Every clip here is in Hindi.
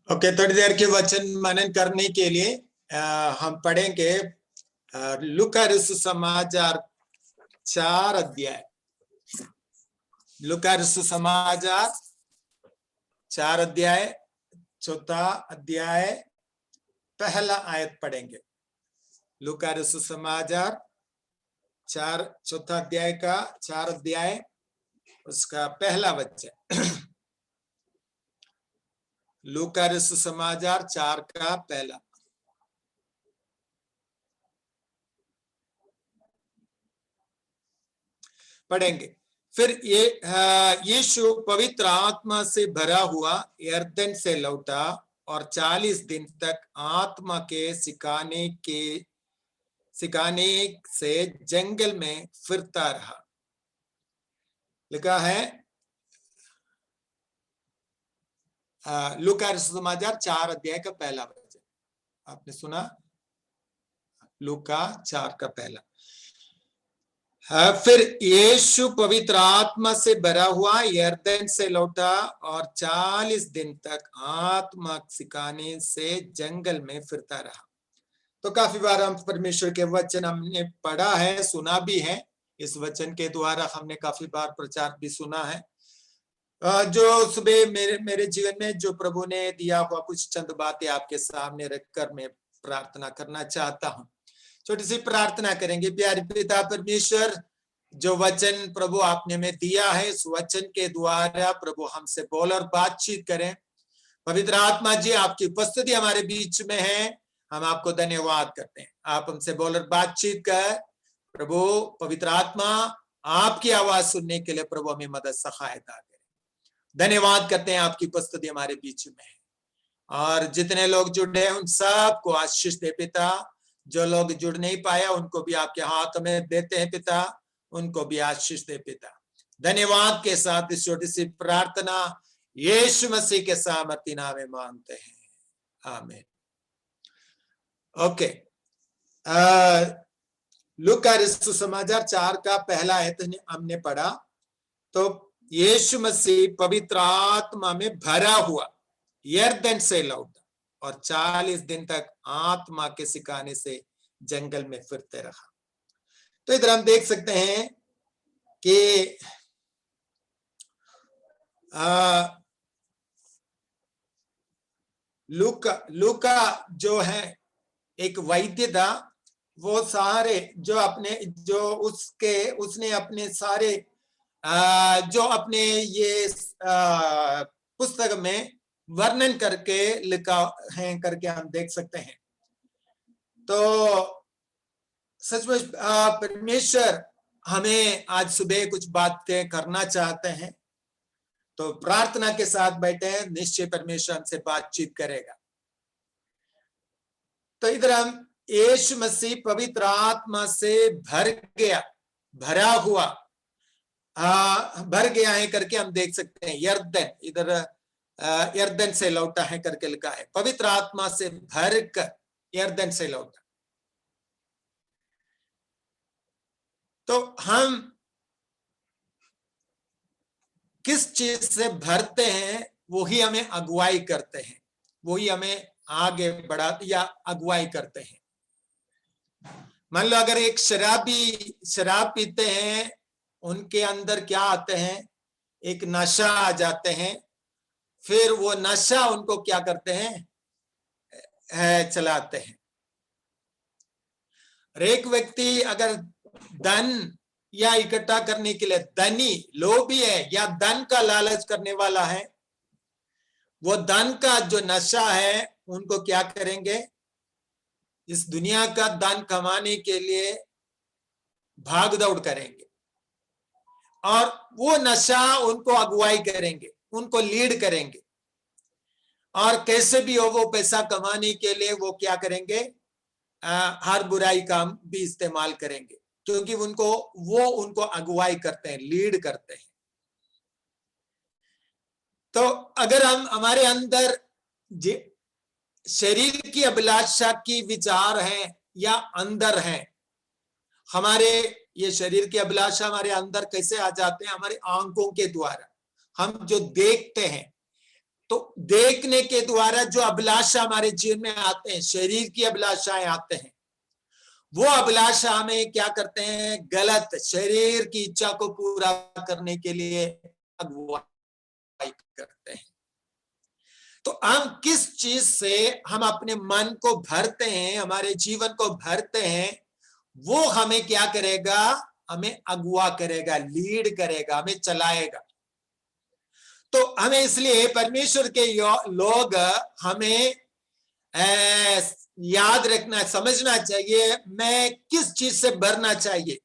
ओके, थोड़ी देर के वचन मनन करने के लिए हम पढ़ेंगे लूका रसू समाचार 4 अध्याय। लूका रसू समाचार 4 अध्याय, चौथा अध्याय, पहला आयत पढ़ेंगे। लूका रसू समाचार 4 चौथा अध्याय का 4 अध्याय, उसका पहला वचन। लूका रसू समाचार 4 का पहला। पढ़ेंगे। फिर यीशु पवित्र आत्मा से भरा हुआ यरदन से लौटा और 40 दिन तक आत्मा के सिखाने से जंगल में फिरता रहा। लिखा है लूका समाचार 4 अध्याय का पहला वचन। आपने सुना? लूका 4 का पहला। फिर यीशु पवित्र आत्मा से भरा हुआ यरदन से लौटा और 40 दिन तक आत्मा सिखाने से जंगल में फिरता रहा। तो काफी बार हम परमेश्वर के वचन हमने पढ़ा है, सुना भी है। इस वचन के द्वारा हमने काफी बार प्रचार भी सुना है। जो सुबह मेरे जीवन में जो प्रभु ने दिया हुआ कुछ चंद बातें आपके सामने रखकर मैं प्रार्थना करना चाहता हूं। छोटी सी प्रार्थना करेंगे। प्यारे पिता परमेश्वर, जो वचन प्रभु आपने में दिया है, इस वचन के द्वारा प्रभु हमसे बोल और बातचीत करें। पवित्र आत्मा जी, आपकी उपस्थिति हमारे बीच में है, हम आपको धन्यवाद करते हैं। आप हमसे बोल और बातचीत कर प्रभु। पवित्र आत्मा, आपकी आवाज सुनने के लिए प्रभु हमें मदद सहायता करें। धन्यवाद करते हैं, आपकी उपस्थिति हमारे बीच में है। और जितने लोग जुड़े हैं उन सबको आशीष दे पिता। जो लोग जुड़ नहीं पाया उनको भी आपके हाथ में देते हैं पिता, उनको भी आशीष दे पिता। धन्यवाद के साथ इस छोटी सी प्रार्थना यीशु मसीह के सामर्थी नाम में मांगते हैं, आमीन। ओके, लूका रसू समाचार 4 का पहला आयत हमने पढ़ा। तो यीशु मसीह पवित्र आत्मा में भरा हुआ यरदन से लौटा और 40 दिन तक आत्मा के सिखाने से जंगल में फिरते रहा। तो इधर हम देख सकते हैं कि लूका जो है एक वैद्य था। वो सारे उसने अपने सारे जो अपने ये पुस्तक में वर्णन करके लिखा है करके हम देख सकते हैं। तो सचमुच परमेश्वर हमें आज सुबह कुछ बातें करना चाहते हैं। तो प्रार्थना के साथ बैठे हैं, निश्चय परमेश्वर हमसे बातचीत करेगा। तो इधर हम यीशु मसीह पवित्र आत्मा से भर गया है करके हम देख सकते हैं। यरदन, इधर यरदन से लौटा है करके लिखा है। पवित्र आत्मा से भर कर यरदन से लौटा। तो हम किस चीज से भरते हैं वही हमें अगुवाई करते हैं, वही हमें आगे बढ़ाते या अगुवाई करते हैं। मान लो अगर एक शराबी शराब पीते हैं, उनके अंदर क्या आते हैं? एक नशा आ जाते हैं। फिर वो नशा उनको क्या करते हैं? चलाते हैं। और एक व्यक्ति अगर धन या इकट्ठा करने के लिए धनी लोभी है या धन का लालच करने वाला है, वो धन का जो नशा है उनको क्या करेंगे? इस दुनिया का धन कमाने के लिए भाग दौड़ करेंगे और वो नशा उनको अगुवाई करेंगे, उनको लीड करेंगे। और कैसे भी हो वो पैसा कमाने के लिए वो क्या करेंगे? हर बुराई का भी इस्तेमाल करेंगे, क्योंकि उनको अगुवाई करते हैं, लीड करते हैं। तो अगर हम हमारे अंदर शरीर की अभिलाषा की विचार है या अंदर है, हमारे ये शरीर की अभिलाषा हमारे अंदर कैसे आ जाते हैं? हमारे आंखों के द्वारा हम जो देखते हैं। तो देखने के द्वारा जो अभिलाषा हमारे जीवन में आते हैं, शरीर की अभिलाषाएं आते हैं, वो अभिलाषा हमें क्या करते हैं, गलत शरीर की इच्छा को पूरा करने के लिए अगुवाई करते हैं। तो हम किस चीज से हम अपने मन को भरते हैं, हमारे जीवन को भरते हैं, वो हमें क्या करेगा, हमें अगुवा करेगा, लीड करेगा, हमें चलाएगा। तो हमें इसलिए परमेश्वर के लोग हमें याद रखना, समझना चाहिए मैं किस चीज से भरना चाहिए।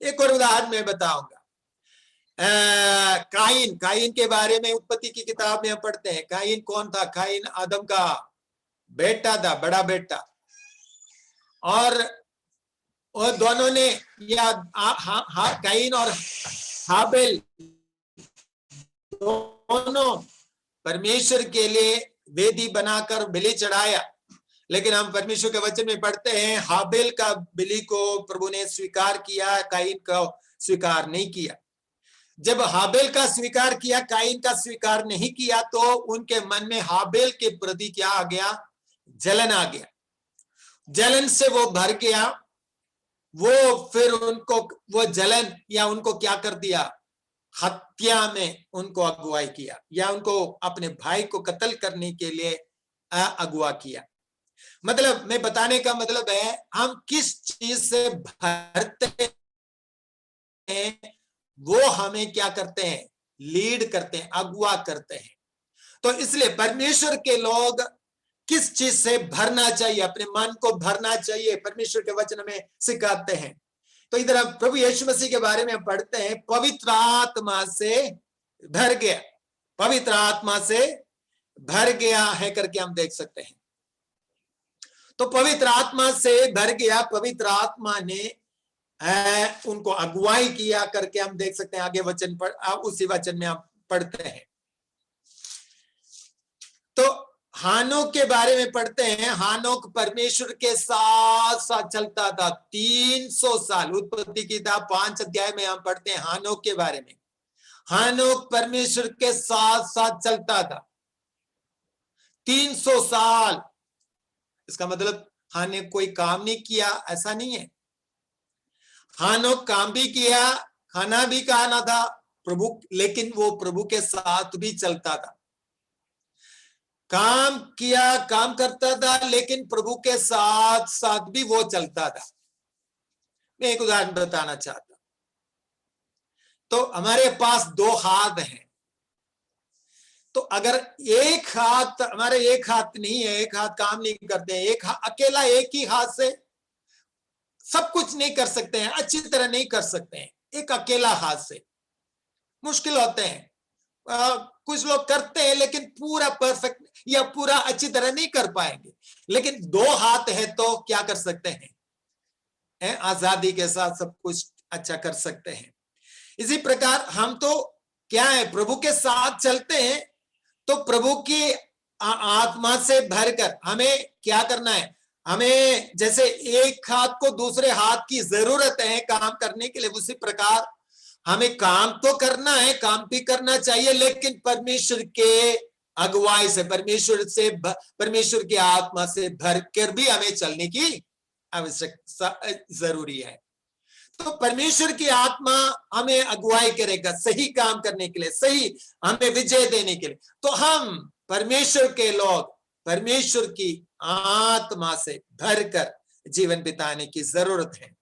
एक और उदाहरण मैं बताऊंगा। काइन के बारे में उत्पत्ति की किताब में हम पढ़ते हैं। काइन कौन था? काइन आदम का बेटा था, बड़ा बेटा। और दोनों ने या काइन और हाबिल दोनों परमेश्वर के लिए वेदी बनाकर बलि चढ़ाया, लेकिन हम परमेश्वर के वचन में पढ़ते हैं हाबिल का बलि को प्रभु ने स्वीकार किया, काइन का स्वीकार नहीं किया। जब हाबिल का स्वीकार किया, काइन का स्वीकार नहीं किया, तो उनके मन में हाबिल के प्रति क्या आ गया? जलन आ गया। जलन से वो भर गया। वो फिर उनको वो जलन या उनको क्या कर दिया? हत्या में उनको अगुवाई किया, या उनको अपने भाई को कत्ल करने के लिए अगुवा किया। मतलब मैं बताने का मतलब है हम किस चीज से भरते हैं वो हमें क्या करते हैं? लीड करते हैं, अगुवा करते हैं। तो इसलिए परमेश्वर के लोग किस चीज से भरना चाहिए, अपने मन को भरना चाहिए, परमेश्वर के वचन में सिखाते हैं। तो इधर हम प्रभु यीशु मसीह के बारे में पढ़ते हैं, पवित्र आत्मा से भर गया, पवित्र आत्मा से भर गया है करके हम देख सकते हैं। तो पवित्र आत्मा से भर गया, पवित्र आत्मा ने उनको अगुवाई किया करके हम देख सकते हैं। आगे वचन पर उसी वचन में हम पढ़ते हैं। तो हानोक के बारे में पढ़ते हैं। हानोक परमेश्वर के साथ साथ चलता था 300 साल। उत्पत्ति की किताब 5 अध्याय में हम पढ़ते हैं हानोक के बारे में। हानोक परमेश्वर के साथ साथ चलता था 300 साल। इसका मतलब हाने कोई काम नहीं किया ऐसा नहीं है। हानोक काम भी किया, खाना भी खाना था प्रभु, लेकिन वो प्रभु के साथ भी चलता था। काम किया, काम करता था, लेकिन प्रभु के साथ साथ भी वो चलता था। मैं एक उदाहरण बताना चाहता हूं। तो हमारे पास 2 हाथ हैं। तो अगर एक हाथ हमारे एक हाथ नहीं है, एक हाथ काम नहीं करते हैं, अकेला एक ही हाथ से सब कुछ नहीं कर सकते हैं, अच्छी तरह नहीं कर सकते हैं। एक अकेला हाथ से मुश्किल होते हैं। कुछ लोग करते हैं लेकिन पूरा परफेक्ट या पूरा अच्छी तरह नहीं कर पाएंगे। लेकिन 2 हाथ है तो क्या कर सकते हैं? आजादी के साथ सब कुछ अच्छा कर सकते हैं। इसी प्रकार हम तो क्या है, प्रभु के साथ चलते हैं। तो प्रभु की आत्मा से भरकर हमें क्या करना है? हमें जैसे एक हाथ को दूसरे हाथ की जरूरत है काम करने के लिए, उसी प्रकार हमें काम तो करना है, काम भी करना चाहिए, लेकिन परमेश्वर के अगुवाई से, परमेश्वर की आत्मा से भरकर भी हमें चलने की आवश्यकता जरूरी है। तो परमेश्वर की आत्मा हमें अगुवाई करेगा सही काम करने के लिए, सही हमें विजय देने के लिए। तो हम परमेश्वर के लोग परमेश्वर की आत्मा से भरकर जीवन बिताने की जरूरत है।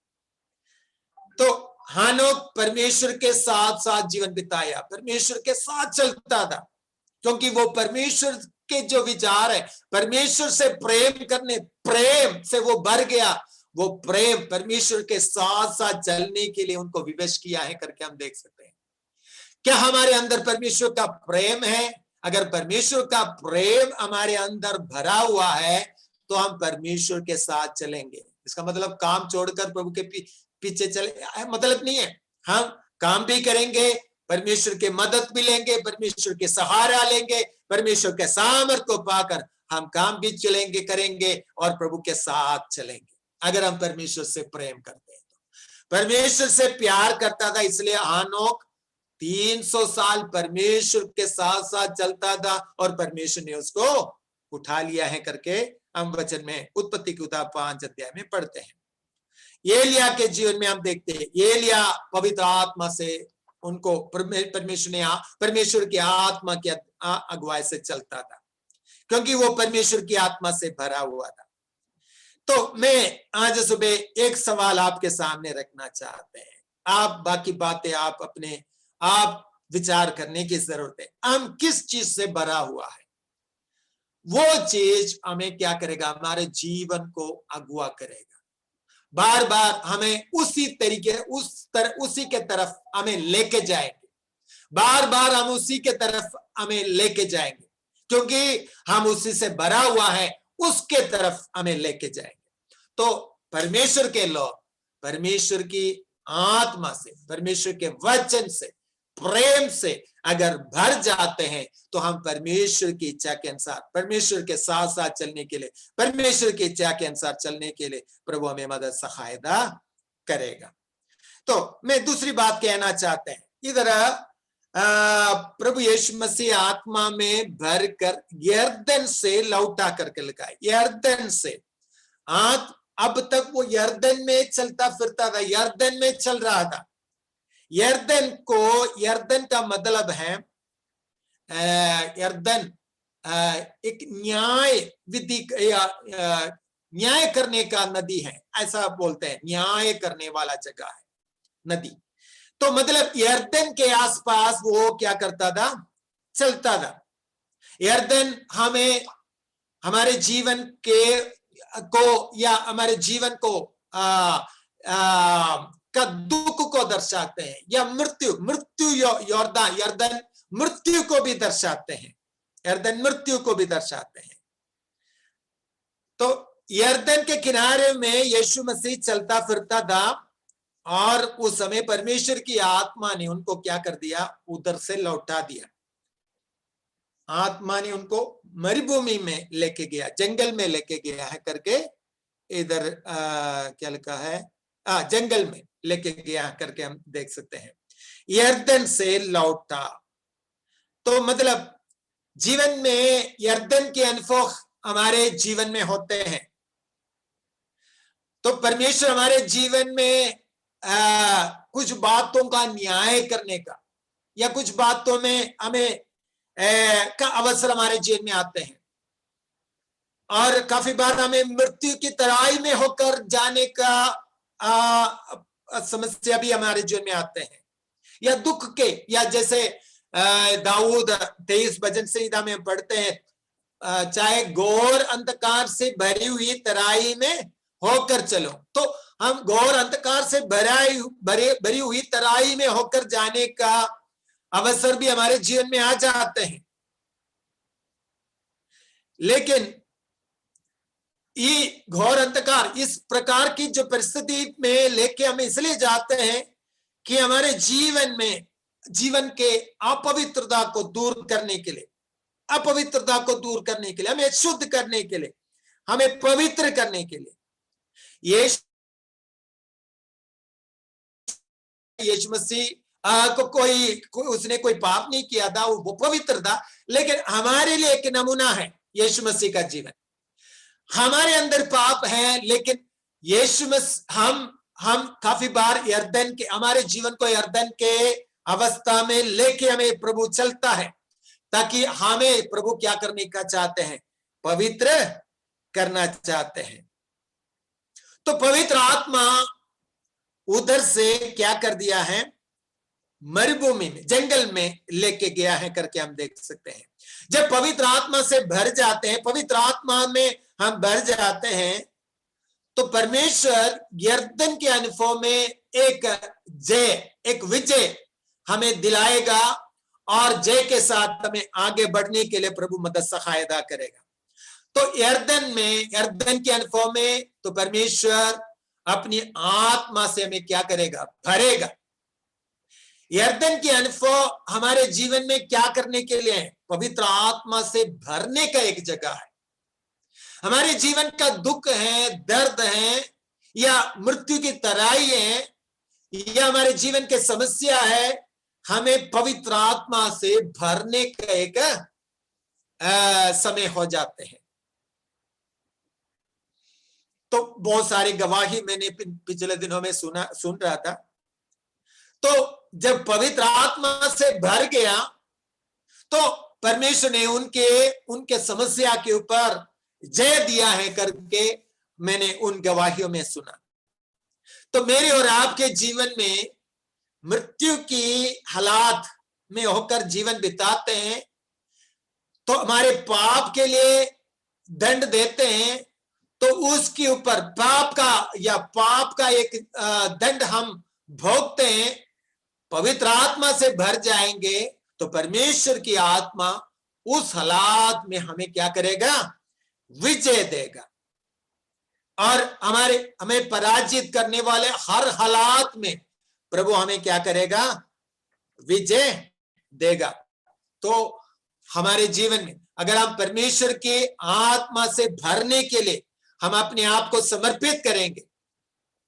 तो हानोक परमेश्वर के साथ साथ जीवन बिताया, परमेश्वर के साथ चलता था, क्योंकि वो परमेश्वर के जो विचार है, परमेश्वर से प्रेम से वो भर गया। वो प्रेम परमेश्वर के साथ साथ चलने के लिए उनको विवश किया है करके हम देख सकते हैं। क्या हमारे अंदर परमेश्वर का प्रेम है? अगर परमेश्वर का प्रेम हमारे अंदर भरा हुआ है तो हम परमेश्वर के साथ चलेंगे। इसका मतलब काम छोड़कर प्रभु के पीछे चले मतलब नहीं है। हम काम भी करेंगे, परमेश्वर के मदद भी लेंगे, परमेश्वर के सहारा लेंगे, परमेश्वर के सामर्थ्य को पाकर हम काम भी चलेंगे, करेंगे और प्रभु के साथ चलेंगे। अगर हम परमेश्वर से प्रेम करते हैं तो। परमेश्वर से प्यार करता था, इसलिए हानोक 300 साल परमेश्वर के साथ साथ चलता था और परमेश्वर ने उसको उठा लिया है करके हम वचन में उत्पत्ति की किताब 5 अध्याय में पढ़ते हैं। एलिया के जीवन में हम देखते हैं, एलिया पवित्र आत्मा से उनको परमेश्वर की आत्मा की अगुवाई से चलता था, क्योंकि वो परमेश्वर की आत्मा से भरा हुआ था। तो मैं आज सुबह एक सवाल आपके सामने रखना चाहते हैं, आप बाकी बातें आप विचार करने की जरूरत है। हम किस चीज से भरा हुआ है, वो चीज हमें क्या करेगा, हमारे जीवन को अगुवा करेगा। बार बार हमें उसी तरीके उसी के तरफ हमें लेके जाएंगे, बार बार हम उसी के तरफ हमें लेके जाएंगे, क्योंकि हम उसी से भरा हुआ है, उसके तरफ हमें लेके जाएंगे। तो परमेश्वर के लोग परमेश्वर की आत्मा से, परमेश्वर के वचन से, प्रेम से अगर भर जाते हैं तो हम परमेश्वर की इच्छा के अनुसार, परमेश्वर के साथ साथ चलने के लिए, परमेश्वर की इच्छा के अनुसार चलने के लिए प्रभु हमें मदद सहायता करेगा। तो मैं दूसरी बात कहना चाहते हैं, इधर प्रभु यीशु मसीह आत्मा में भरकर यरदन से लौटा करके लिखा है, यरदन से। अब तक वो यरदन में चलता फिरता था, यरदन में चल रहा था। यरदन का मतलब है यरदन एक न्याय विधि या न्याय करने का नदी है, ऐसा बोलते हैं, न्याय करने वाला जगह है नदी। तो मतलब यरदन के आसपास वो क्या करता था, चलता था। यरदन हमें हमारे जीवन को या हमारे जीवन को का दुख को दर्शाते हैं, या मृत्यु यरदन मृत्यु को भी दर्शाते हैं, यरदन मृत्यु को भी दर्शाते हैं। तो यरदन के किनारे में यीशु मसीह चलता फिरता था, और उस समय परमेश्वर की आत्मा ने उनको क्या कर दिया, उधर से लौटा दिया। आत्मा ने उनको मरुभूमि में लेके गया, जंगल में लेके गया है करके इधर क्या लिखा है, जंगल में लेके गया करके हम देख सकते हैं। यरदन से लौटा, तो मतलब जीवन में यरदन के अनुभव हमारे जीवन में होते हैं। तो परमेश्वर हमारे जीवन में कुछ बातों का न्याय करने का, या कुछ बातों में हमें का अवसर हमारे जीवन में आते हैं, और काफी बार हमें मृत्यु की तराई में होकर जाने का समस्या भी हमारे जीवन में आते हैं, या दुख के, या जैसे दाऊद 23 वचन संहिता में पढ़ते हैं, चाहे घोर अंधकार से भरी हुई तराई में होकर चलो। तो हम घोर अंधकार से भरी हुई तराई में होकर जाने का अवसर भी हमारे जीवन में आ जाते हैं। लेकिन ये घोर अंधकार, इस प्रकार की जो परिस्थिति में लेके हम इसलिए जाते हैं कि हमारे जीवन में, जीवन के अपवित्रता को दूर करने के लिए, अपवित्रता को दूर करने के लिए, हमें शुद्ध करने के लिए, हमें पवित्र करने के लिए, यीशु मसीह को उसने कोई पाप नहीं किया था, वो पवित्र था, लेकिन हमारे लिए एक नमूना है यीशु मसीह का जीवन। हमारे अंदर पाप है, लेकिन यीशु मसीह हम काफी बार यरदन के, हमारे जीवन को यरदन के अवस्था में लेके हमें प्रभु चलता है, ताकि हमें प्रभु क्या करने का चाहते हैं, पवित्र करना चाहते हैं। तो पवित्र आत्मा उधर से क्या कर दिया है, मरुभूमि में, जंगल में लेके गया है करके हम देख सकते हैं। जब पवित्र आत्मा से भर जाते हैं, पवित्र आत्मा में हम भर जाते हैं, तो परमेश्वर यरदन के अनुभव में एक विजय हमें दिलाएगा, और जय के साथ हमें आगे बढ़ने के लिए प्रभु मदद सहायता करेगा। तो यरदन के अनुभव में तो परमेश्वर अपनी आत्मा से हमें क्या करेगा, भरेगा। यरदन के अनुभव हमारे जीवन में क्या करने के लिए है, पवित्र आत्मा से भरने का एक जगह है। हमारे जीवन का दुख है, दर्द है, या मृत्यु की तराई है, या हमारे जीवन के समस्या है, हमें पवित्र आत्मा से भरने का एक समय हो जाते हैं। तो बहुत सारी गवाही मैंने पिछले दिनों में सुन रहा था। तो जब पवित्र आत्मा से भर गया तो परमेश्वर ने उनके समस्या के ऊपर जय दिया है करके मैंने उन गवाहियों में सुना। तो मेरे और आपके जीवन में मृत्यु की हालात में होकर जीवन बिताते हैं तो हमारे पाप के लिए दंड देते हैं, तो उसके ऊपर पाप का एक दंड हम भोगते हैं। पवित्र आत्मा से भर जाएंगे तो परमेश्वर की आत्मा उस हालात में हमें क्या करेगा? विजय देगा। और हमें पराजित करने वाले हर हालात में प्रभु हमें क्या करेगा? विजय देगा। तो हमारे जीवन में अगर हम परमेश्वर के आत्मा से भरने के लिए हम अपने आप को समर्पित करेंगे,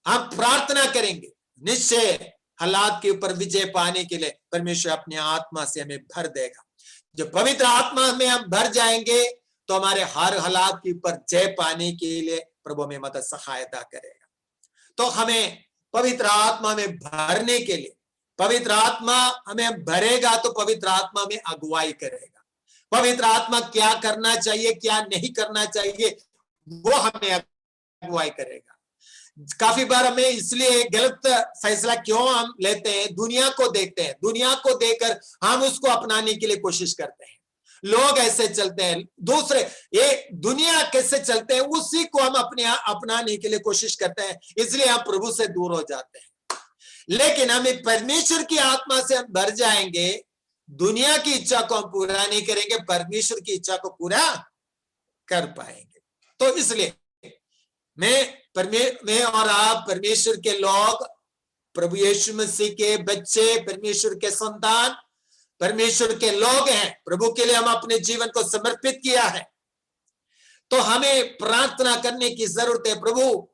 हम प्रार्थना करेंगे, निश्चय हालात के ऊपर विजय पाने के लिए परमेश्वर अपने आत्मा से हमें भर देगा। जब पवित्र आत्मा में हम भर जाएंगे तो हमारे हर हालात के ऊपर जय पाने के लिए प्रभु हमें मदद सहायता करेगा। तो हमें पवित्र आत्मा में भरने के लिए, पवित्र आत्मा हमें भरेगा तो पवित्र आत्मा में अगुवाई करेगा। पवित्र आत्मा क्या करना चाहिए, क्या नहीं करना चाहिए, वो हमें अगुवाई करेगा। काफी बार हमें इसलिए गलत फैसला क्यों हम लेते हैं? दुनिया को देखते हैं, दुनिया को देखकर हम उसको अपनाने के लिए कोशिश करते हैं। लोग ऐसे चलते हैं, दूसरे ये दुनिया कैसे चलते हैं उसी को हम अपनाने के लिए कोशिश करते हैं, इसलिए हम प्रभु से दूर हो जाते हैं। लेकिन हमें परमेश्वर की आत्मा से हम भर जाएंगे, दुनिया की इच्छा को हम पूरा नहीं करेंगे, परमेश्वर की इच्छा को पूरा कर पाएंगे। तो इसलिए मैं और आप परमेश्वर के लोग, प्रभु यीशु मसीह के बच्चे, परमेश्वर के संतान, परमेश्वर के लोग हैं। प्रभु के लिए हम अपने जीवन को समर्पित किया है, तो हमें प्रार्थना करने की जरूरत है। प्रभु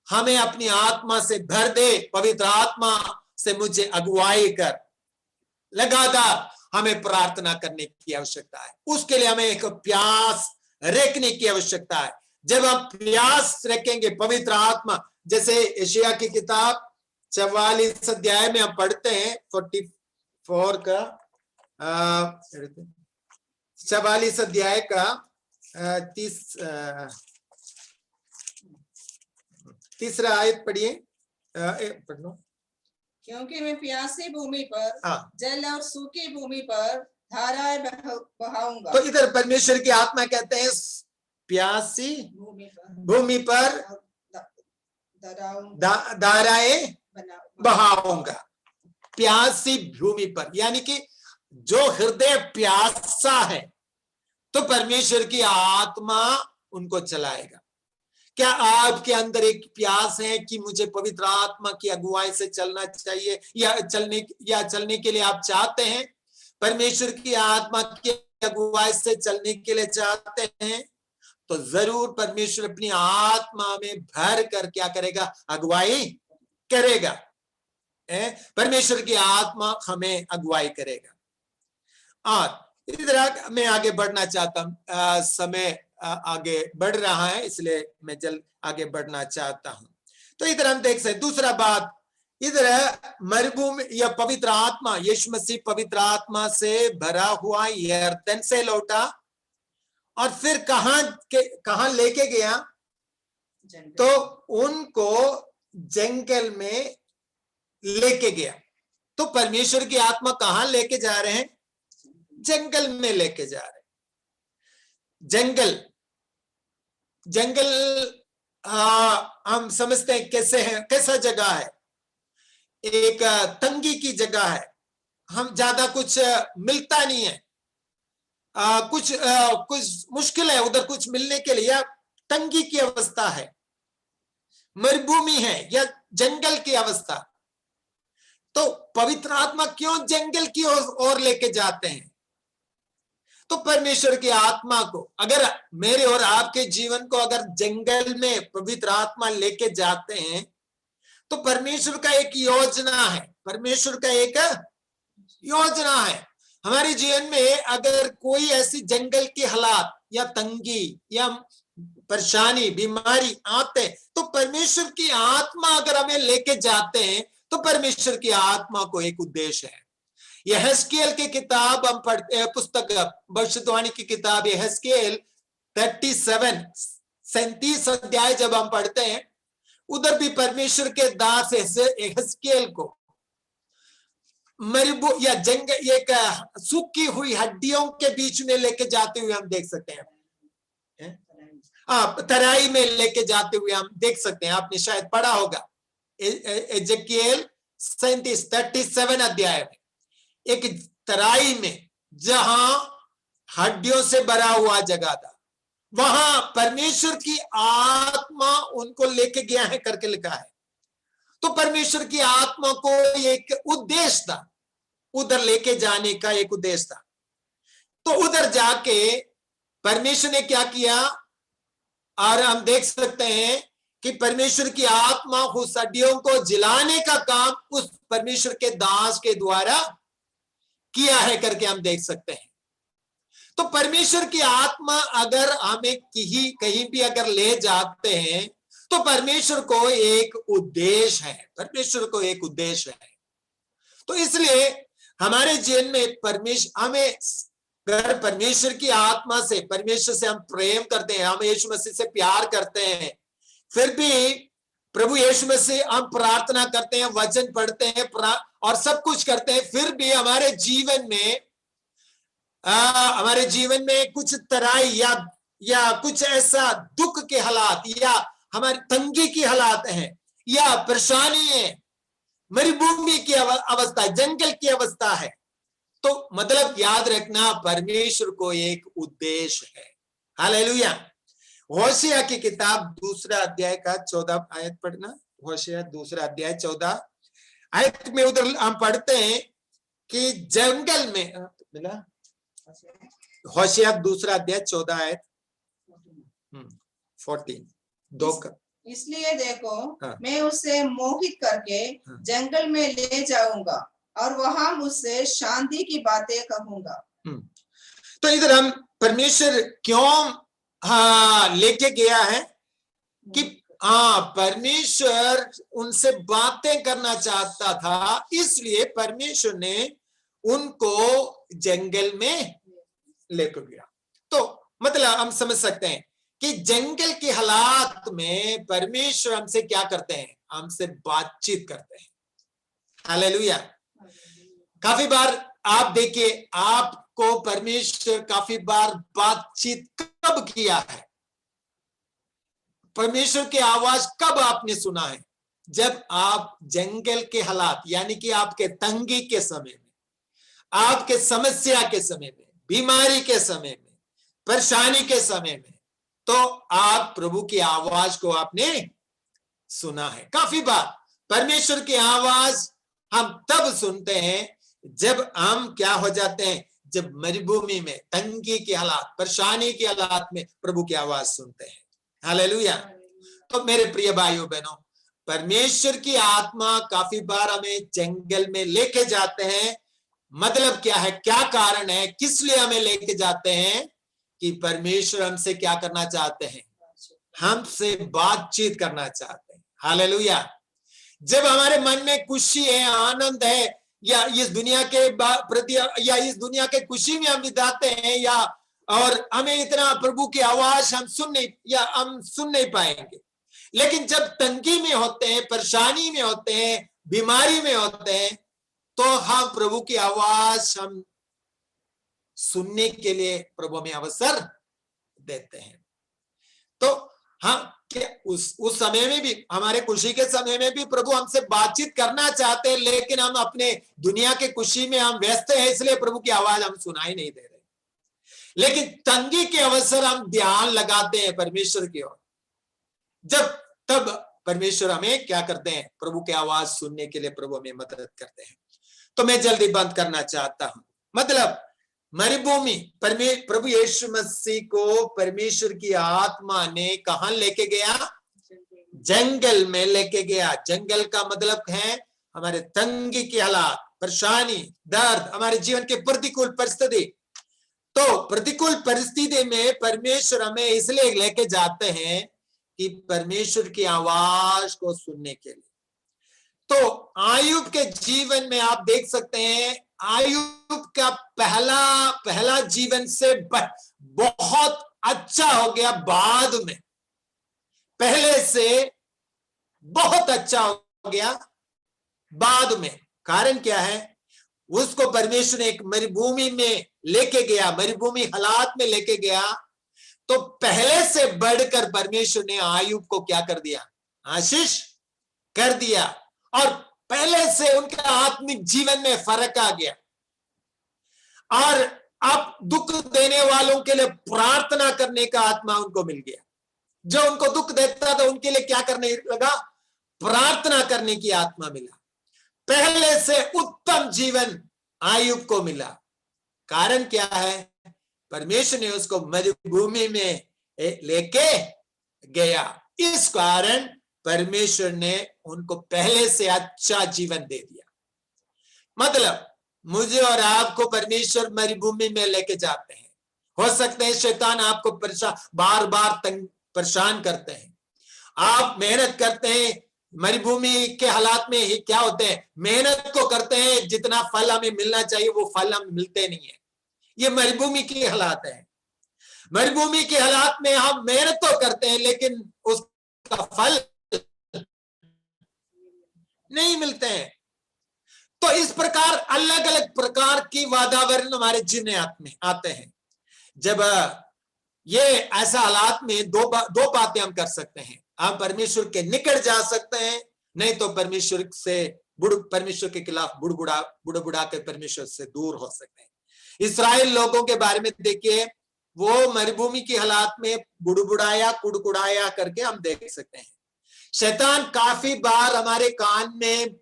हमें अपनी आत्मा से भर दे, पवित्र आत्मा से मुझे अगुवाई कर। लगातार हमें प्रार्थना करने की आवश्यकता है। उसके लिए हमें एक प्यास रखने की आवश्यकता है। जब हम प्यास रखेंगे पवित्र आत्मा, जैसे यशायाह की किताब 44 अध्याय में हम पढ़ते हैं, 44 का 44 अध्याय का 3 आयत पढ़िए, पढ़ लो। क्योंकि मैं प्यासी भूमि पर जल और सूखी भूमि पर धाराएं बहाऊंगा। तो इधर परमेश्वर की आत्मा कहते हैं प्यासी भूमि पर धाराएं बहाऊंगा। प्यासी भूमि पर यानी कि जो हृदय प्यासा है तो परमेश्वर की आत्मा उनको चलाएगा। क्या आपके अंदर एक प्यास है कि मुझे पवित्र आत्मा की अगुवाई से चलना चाहिए, या चलने के लिए आप चाहते हैं? परमेश्वर की आत्मा की अगुवाई से चलने के लिए चाहते हैं तो जरूर परमेश्वर अपनी आत्मा में भर कर क्या करेगा? अगुवाई करेगा। परमेश्वर की आत्मा हमें अगुवाई करेगा। और इधर मैं आगे बढ़ना चाहता हूं, समय आगे बढ़ रहा है इसलिए मैं जल्द आगे बढ़ना चाहता हूं। तो इधर हम देख सकते दूसरा बात, इधर मरुभूमि या पवित्र आत्मा, यीशु मसीह पवित्र आत्मा से भरा हुआ यरदन से लौटा और फिर कहां लेके गया? तो उनको जंगल में लेके गया। तो परमेश्वर की आत्मा कहां लेके जा रहे हैं? जंगल में लेके जा रहे हैं। जंगल हम समझते हैं कैसे है, कैसा जगह है? एक तंगी की जगह है, हम ज्यादा कुछ मिलता नहीं है, कुछ मुश्किल है उधर कुछ मिलने के लिए, या तंगी की अवस्था है, मरुभूमि है या जंगल की अवस्था। तो पवित्र आत्मा क्यों जंगल की ओर लेके जाते हैं? तो परमेश्वर की आत्मा को, अगर मेरे और आपके जीवन को अगर जंगल में पवित्र आत्मा लेके जाते हैं तो परमेश्वर का एक योजना है, परमेश्वर का एक योजना है। हमारे जीवन में अगर कोई ऐसी जंगल के हालात या तंगी या परेशानी, बीमारी आते तो परमेश्वर की आत्मा अगर हमें लेके जाते हैं तो परमेश्वर की आत्मा को एक उद्देश्य है। यहेजकेल की किताब हम पढ़ते हैं, पुस्तक भविष्यवाणी की किताब यहेजकेल 37 अध्याय जब हम पढ़ते हैं, उधर भी परमेश्वर के दास यहेजकेल को मरुभूमि या जंगल, एक सूखी हुई हड्डियों के बीच में लेके जाते हुए हम देख सकते हैं। तराई में लेके जाते हुए हम देख सकते हैं। आपने शायद पढ़ा होगा यहेजकेल 37 अध्याय में, एक तराई में जहां हड्डियों से भरा हुआ जगह था, वहां परमेश्वर की आत्मा उनको लेके गया है करके लिखा है। तो परमेश्वर की आत्मा को एक उद्देश्य था, उधर लेके जाने का एक उद्देश्य था। तो उधर जाके परमेश्वर ने क्या किया, और हम देख सकते हैं कि परमेश्वर की आत्मा उस हड्डियों को जिलाने का काम उस परमेश्वर के दास के द्वारा किया है करके हम देख सकते हैं। तो परमेश्वर की आत्मा अगर हमें कहीं भी अगर ले जाते हैं तो परमेश्वर को एक उद्देश्य है, परमेश्वर को एक उद्देश्य है। तो इसलिए हमारे जीवन में परमेश्वर हमें, अगर परमेश्वर की आत्मा से, परमेश्वर से हम प्रेम करते हैं, हम यीशु मसीह से प्यार करते हैं, फिर भी प्रभु यीशु मसीह हम प्रार्थना करते हैं, वचन पढ़ते हैं और सब कुछ करते हैं, फिर भी हमारे जीवन में कुछ तराई या कुछ ऐसा दुख के हालात या हमारी तंगी की हालात हैं या परेशानी है, मरुभूमि की अवस्था, जंगल की अवस्था है, तो मतलब याद रखना परमेश्वर को एक उद्देश्य है। हालेलुया। होशिया की किताब 2 अध्याय का 14 आयत पढ़ना। होशिया 2 अध्याय 14 आयत में उधर हम पढ़ते हैं कि जंगल में मिला, होशिया 2 अध्याय 14 आयत 14 इसलिए देखो, मैं उसे मोहित करके जंगल में ले जाऊंगा और वहां मुझसे शांति की बातें कहूंगा। तो इधर हम परमेश्वर क्यों लेके गया है कि परमेश्वर उनसे बातें करना चाहता था, इसलिए परमेश्वर ने उनको जंगल में लेकर गया। तो मतलब हम समझ सकते हैं कि जंगल के हालात में परमेश्वर हमसे क्या करते हैं, हमसे बातचीत करते हैं। हालेलुया। काफी बार आप देखिए, आपको परमेश्वर काफी बार बातचीत कब किया है, परमेश्वर की आवाज कब आपने सुना है, जब आप जंगल के हालात यानी कि आपके तंगी के समय में, आपके समस्या के समय में, बीमारी के समय में, परेशानी के समय में, तो आप प्रभु की आवाज को आपने सुना है। काफी बार परमेश्वर की आवाज हम तब सुनते हैं जब हम क्या हो जाते हैं, जब मरुभूमि में, तंगी के हालात, परेशानी के हालात में प्रभु की आवाज सुनते हैं। हालेलुया। तो मेरे प्रिय भाइयों बहनों, परमेश्वर की आत्मा काफी बार हमें जंगल में लेके जाते हैं। मतलब क्या है, क्या कारण है, किस लिए हमें लेके जाते हैं, कि परमेश्वर हमसे क्या करना चाहते हैं, हमसे बातचीत करना चाहते हैं। हालेलुया। जब हमारे मन में खुशी है, आनंद है, या इस दुनिया के प्रति या इस दुनिया के खुशी में हम बिताते हैं, या और हमें इतना प्रभु की आवाज हम सुन नहीं पाएंगे। लेकिन जब तंगी में होते हैं, परेशानी में होते हैं, बीमारी में होते हैं, तो हम प्रभु की आवाज हम सुनने के लिए प्रभु में अवसर देते हैं। तो हाँ, क्या उस समय में भी, हमारे खुशी के समय में भी प्रभु हमसे बातचीत करना चाहते हैं, लेकिन हम अपने दुनिया के खुशी में हम व्यस्त हैं, इसलिए प्रभु की आवाज हम सुनाई नहीं दे रहे। लेकिन तंगी के अवसर हम ध्यान लगाते हैं परमेश्वर की ओर, तब परमेश्वर हमें क्या करते हैं, प्रभु की आवाज सुनने के लिए प्रभु हमें मदद करते हैं। तो मैं जल्दी बंद करना चाहता हूं। मतलब मरुभूमि, प्रभु यीशु मसीह को परमेश्वर की आत्मा ने कहां लेके गया, जंगल में लेके गया। जंगल का मतलब है हमारे तंगी के हालात, परेशानी, दर्द, हमारे जीवन के प्रतिकूल परिस्थिति, तो प्रतिकूल परिस्थिति में परमेश्वर हमें इसलिए लेके जाते हैं कि परमेश्वर की आवाज को सुनने के लिए। तो आयुब के जीवन में आप देख सकते हैं, आयुब का पहला जीवन से बहुत अच्छा हो गया, बाद में पहले से बहुत अच्छा हो गया बाद में। कारण क्या है? उसको परमेश्वर ने एक मरुभूमि में लेके गया, मरुभूमि हालात में लेके गया, तो पहले से बढ़कर परमेश्वर ने आयुब को क्या कर दिया? आशीष कर दिया, और पहले से उनके आत्मिक जीवन में फर्क आ गया। और अब दुख देने वालों के लिए प्रार्थना करने का आत्मा उनको मिल गया। जो उनको दुख देता था उनके लिए क्या करने लगा? प्रार्थना करने की आत्मा मिला। पहले से उत्तम जीवन आयुब को मिला। कारण क्या है? परमेश्वर ने उसको मरुभूमि में लेके गया। इस कारण परमेश्वर ने उनको पहले से अच्छा जीवन दे दिया। मतलब मुझे और आपको परमेश्वर मरुभूमि में लेके जाते हैं। हो सकते हैं शैतान आपको बार बार परेशान करते हैं, आप मेहनत करते हैं, मरुभूमि के हालात में ही क्या होते हैं? मेहनत तो करते हैं, जितना फल हमें मिलना चाहिए वो फल हमें मिलते नहीं है। ये मरुभूमि की हालात है। मरुभूमि के हालात में हम मेहनत तो करते हैं लेकिन उसका फल नहीं मिलते हैं। तो इस प्रकार अलग अलग प्रकार की वातावरण हमारे जीवन में आते हैं। जब ये ऐसा हालात में दो बातें हम कर सकते हैं। हम परमेश्वर के निकट जा सकते हैं, नहीं तो परमेश्वर के खिलाफ बुड़बुड़ा के परमेश्वर से दूर हो सकते हैं। इस्राएल लोगों के बारे में देखिए, वो मरुभूमि की हालात में बुड़बुड़ाया कुड़कुड़ाया करके हम देख सकते हैं। शैतान काफी बार हमारे कान में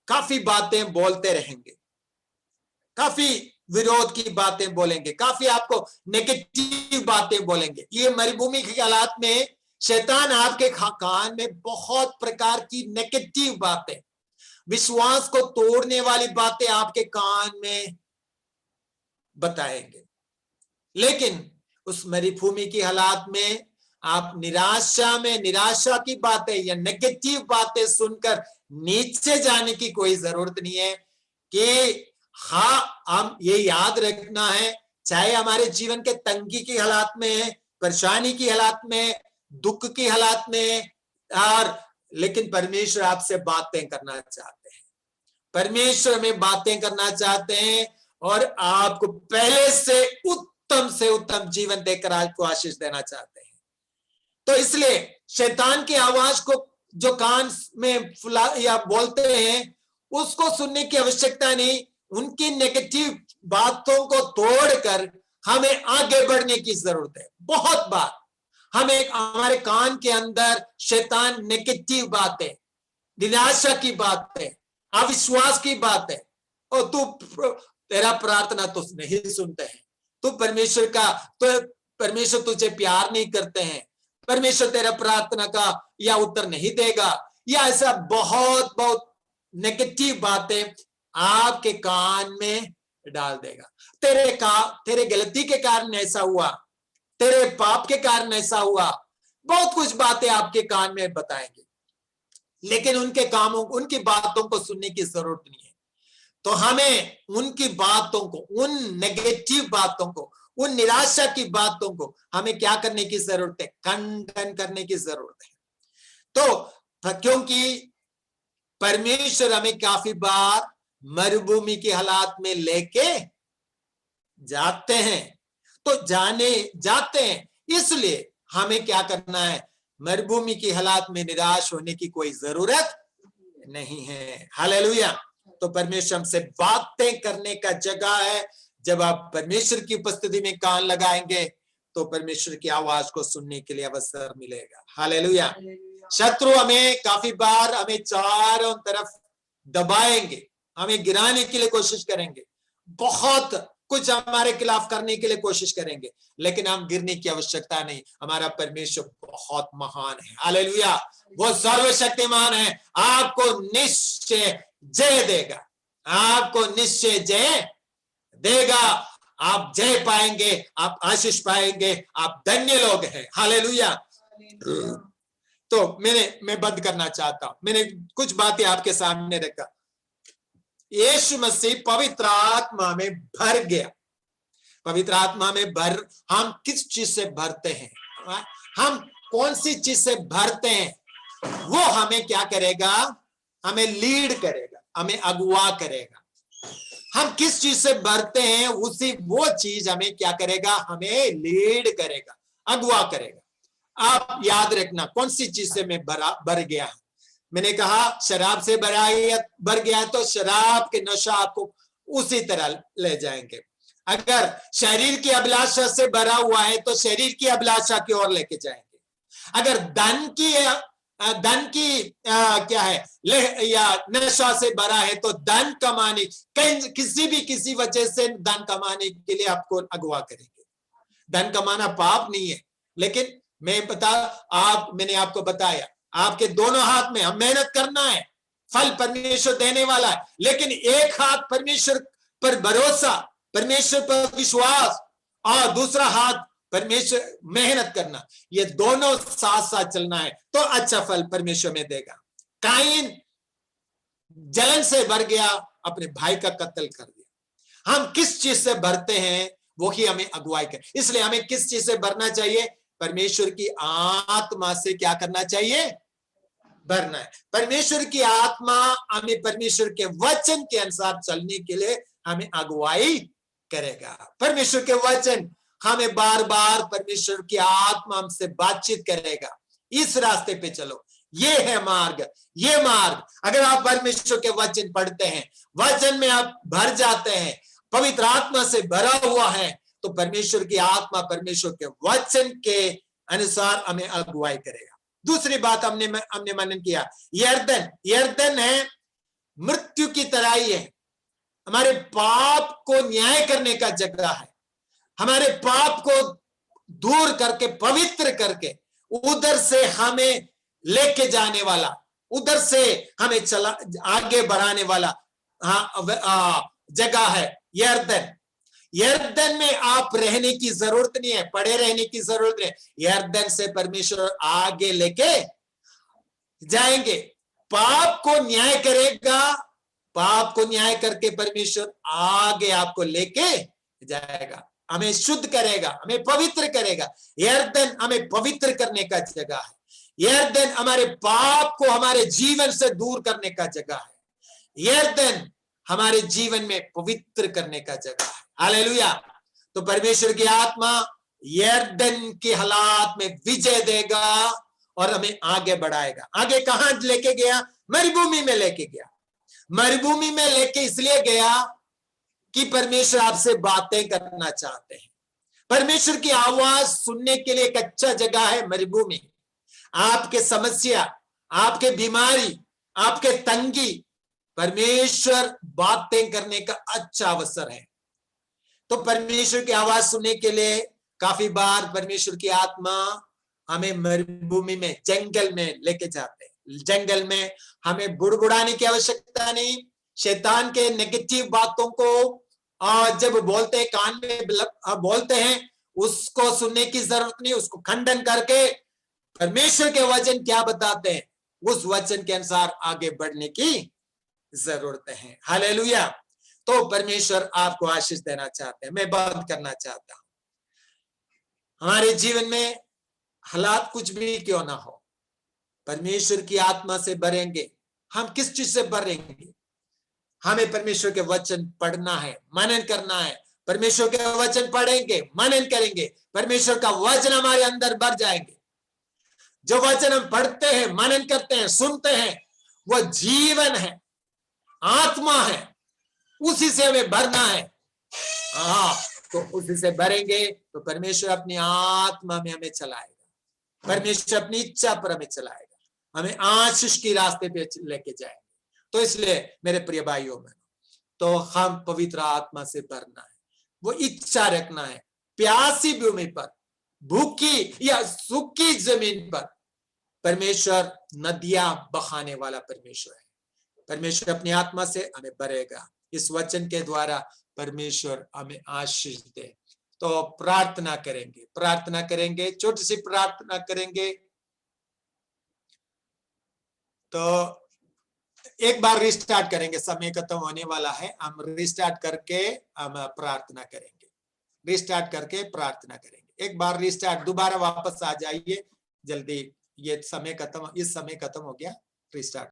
काफी बातें बोलते रहेंगे, काफी विरोध की बातें बोलेंगे, काफी आपको नेगेटिव बातें बोलेंगे। ये मरुभूमि के हालात में शैतान आपके कान में बहुत प्रकार की नेगेटिव बातें, विश्वास को तोड़ने वाली बातें आपके कान में बताएंगे। लेकिन उस मरुभूमि की हालात में आप निराशा की बातें या नेगेटिव बातें सुनकर नीचे जाने की कोई जरूरत नहीं है। कि हाँ, हम ये याद रखना है, चाहे हमारे जीवन के तंगी की हालात में, परेशानी की हालात में, दुख की हालात में, और लेकिन परमेश्वर आपसे बातें करना चाहते हैं। परमेश्वर में बातें करना चाहते हैं और आपको पहले से उत्तम जीवन देकर आपको आशीष देना चाहते हैं। तो इसलिए शैतान की आवाज को जो कान में या बोलते हैं उसको सुनने की आवश्यकता नहीं। उनकी नेगेटिव बातों को तोड़कर हमें आगे बढ़ने की जरूरत है। बहुत बार हमारे कान के अंदर शैतान नेगेटिव बातें, निराशा की बातें, अविश्वास की बातें, और तेरा प्रार्थना तो नहीं सुनते हैं, परमेश्वर तुझे प्यार नहीं करते हैं, परमेश्वर तेरा प्रार्थना का या उत्तर नहीं देगा, या ऐसा बहुत नेगेटिव बातें आपके कान में डाल देगा। तेरे गलती के कारण ऐसा हुआ, तेरे पाप के कारण ऐसा हुआ, बहुत कुछ बातें आपके कान में बताएंगे। लेकिन उनकी बातों को सुनने की जरूरत नहीं है। तो हमें उनकी बातों को, उन नेगेटिव बातों को, उन निराशा की बातों को हमें क्या करने की जरूरत है? खंडन करने की जरूरत है। तो क्योंकि परमेश्वर हमें काफी बार मरुभूमि की हालात में लेके जाते हैं, तो जाते हैं, इसलिए हमें क्या करना है? मरुभूमि की हालात में निराश होने की कोई जरूरत नहीं है। हालेलुया। तो परमेश्वर हमसे बातें करने का जगह है। जब आप परमेश्वर की उपस्थिति में कान लगाएंगे तो परमेश्वर की आवाज को सुनने के लिए अवसर मिलेगा। हालेलुया। शत्रु हमें काफी बार हमें चारों तरफ दबाएंगे, हमें गिराने के लिए कोशिश करेंगे, बहुत कुछ हमारे खिलाफ करने के लिए कोशिश करेंगे, लेकिन हम गिरने की आवश्यकता नहीं। हमारा परमेश्वर बहुत महान है, हालेलुया। वो सर्वशक्तिमान है, आपको निश्चय जय देगा, आपको निश्चय जय देगा। आप जय पाएंगे, आप आशीष पाएंगे, आप धन्य लोग हैं, हालेलुया। तो मैं बंद करना चाहता हूं। मैंने कुछ बातें आपके सामने रखा। यीशु मसीह पवित्र आत्मा में भर गया। पवित्र आत्मा में हम किस चीज से भरते हैं, हम कौन सी चीज से भरते हैं, वो हमें क्या करेगा, हमें लीड करेगा, हमें अगुवा करेगा। हम किस चीज से भरते हैं, वो चीज हमें क्या करेगा, हमें लीड करेगा, अगुवा करेगा। आप याद रखना, कौन सी चीज से मैं भर गया। मैंने कहा शराब से भर गया तो शराब के नशा आपको उसी तरह ले जाएंगे। अगर शरीर की अभिलाषा से भरा हुआ है तो शरीर की अभिलाषा की ओर लेके जाएंगे। अगर धन की क्या है या नशा से भरा है तो धन कमाने, किसी वजह से धन कमाने के लिए आपको अगवा करेंगे। धन कमाना पाप नहीं है, लेकिन मैंने आपको बताया, आपके दोनों हाथ में हम मेहनत करना है, फल परमेश्वर देने वाला है, लेकिन एक हाथ परमेश्वर पर भरोसा, परमेश्वर पर विश्वास, और दूसरा हाथ परमेश्वर मेहनत करना, ये दोनों साथ साथ चलना है तो अच्छा फल परमेश्वर में देगा। काइन जलन से भर गया, अपने भाई का कत्ल कर दिया। हम किस चीज से भरते हैं वो ही हमें अगुवाई कर। इसलिए हमें किस चीज से भरना चाहिए, परमेश्वर की आत्मा से क्या करना चाहिए, भरना है। परमेश्वर की आत्मा हमें परमेश्वर के वचन के अनुसार चलने के लिए हमें अगुवाई करेगा। परमेश्वर के वचन हमें बार बार, परमेश्वर की आत्मा हमसे बातचीत करेगा, इस रास्ते पे चलो, ये है मार्ग, ये मार्ग। अगर आप परमेश्वर के वचन पढ़ते हैं, वचन में आप भर जाते हैं, पवित्र आत्मा से भरा हुआ है, तो परमेश्वर की आत्मा परमेश्वर के वचन के अनुसार हमें अगुवाई करेगा। दूसरी बात हमने मनन किया, यरदन है मृत्यु की तराई है, हमारे पाप को न्याय करने का जगह है, हमारे पाप को दूर करके पवित्र करके उधर से हमें लेके जाने वाला, उधर से हमें आगे बढ़ाने वाला जगह है यरदन। यरदन में आप रहने की जरूरत नहीं है, पड़े रहने की जरूरत नहीं। यरदन से परमेश्वर आगे लेके जाएंगे, पाप को न्याय करेगा, पाप को न्याय करके परमेश्वर आगे आपको लेके जाएगा, हमें शुद्ध करेगा, हमें पवित्र करेगा। यरदन हमें पवित्र करने का जगह है, यरदन हमारे पाप को हमारे जीवन से दूर करने का जगह है, यरदन हमारे जीवन में पवित्र करने का जगह है, हालेलुया। तो परमेश्वर की आत्मा यरदन के हालात में विजय देगा और हमें आगे बढ़ाएगा। आगे कहां लेके गया, मरुभूमि में लेके गया। मरुभूमि में लेके इसलिए गया कि परमेश्वर आपसे बातें करना चाहते हैं। परमेश्वर की आवाज सुनने के लिए एक अच्छा जगह है मरुभूमि। आपके समस्या, आपके बीमारी, आपके तंगी, परमेश्वर बातें करने का अच्छा अवसर है। तो परमेश्वर की आवाज सुनने के लिए काफी बार परमेश्वर की आत्मा हमें मरुभूमि में, जंगल में लेके जाते हैं। जंगल में हमें बुड़बुड़ाने की आवश्यकता नहीं, शैतान के नेगेटिव बातों को जब बोलते हैं, कान में बोलते हैं, उसको सुनने की जरूरत नहीं, उसको खंडन करके परमेश्वर के वचन क्या बताते हैं उस वचन के अनुसार आगे बढ़ने की जरूरत है, हालेलुया। तो परमेश्वर आपको आशीष देना चाहते हैं। मैं बंद करना चाहता हूं। हमारे जीवन में हालात कुछ भी क्यों ना हो, परमेश्वर की आत्मा से भरेंगे। हम किस चीज से भरेंगे, हमें परमेश्वर के वचन पढ़ना है, मनन करना है। परमेश्वर के वचन पढ़ेंगे, मनन करेंगे, परमेश्वर का वचन हमारे अंदर भर जाएंगे। जो वचन हम पढ़ते हैं, मनन करते हैं, सुनते हैं, वो जीवन है, आत्मा है, उसी से हमें भरना है। तो उसी से भरेंगे तो परमेश्वर अपनी आत्मा में हमें चलाएगा, परमेश्वर अपनी इच्छा पर हमें चलाएगा, हमें आशीष की रास्ते पे लेके जाएंगे। तो इसलिए मेरे प्रिय भाइयों में, तो हम पवित्र आत्मा से भरना है, वो इच्छा रखना है। प्यासी भूमि पर, भूखी या सूखी जमीन पर परमेश्वर नदियां बहाने वाला परमेश्वर है। परमेश्वर अपनी आत्मा से हमें भरेगा। इस वचन के द्वारा परमेश्वर हमें आशीष दे। तो प्रार्थना करेंगे, छोटी सी प्रार्थना करेंगे। तो एक बार रिस्टार्ट करेंगे, समय खत्म होने वाला है, हम रिस्टार्ट करके हम प्रार्थना करेंगे। रिस्टार्ट करके प्रार्थना करेंगे। एक बार रिस्टार्ट, दोबारा वापस आ जाइए जल्दी। ये समय खत्म, इस समय खत्म हो गया, रिस्टार्ट।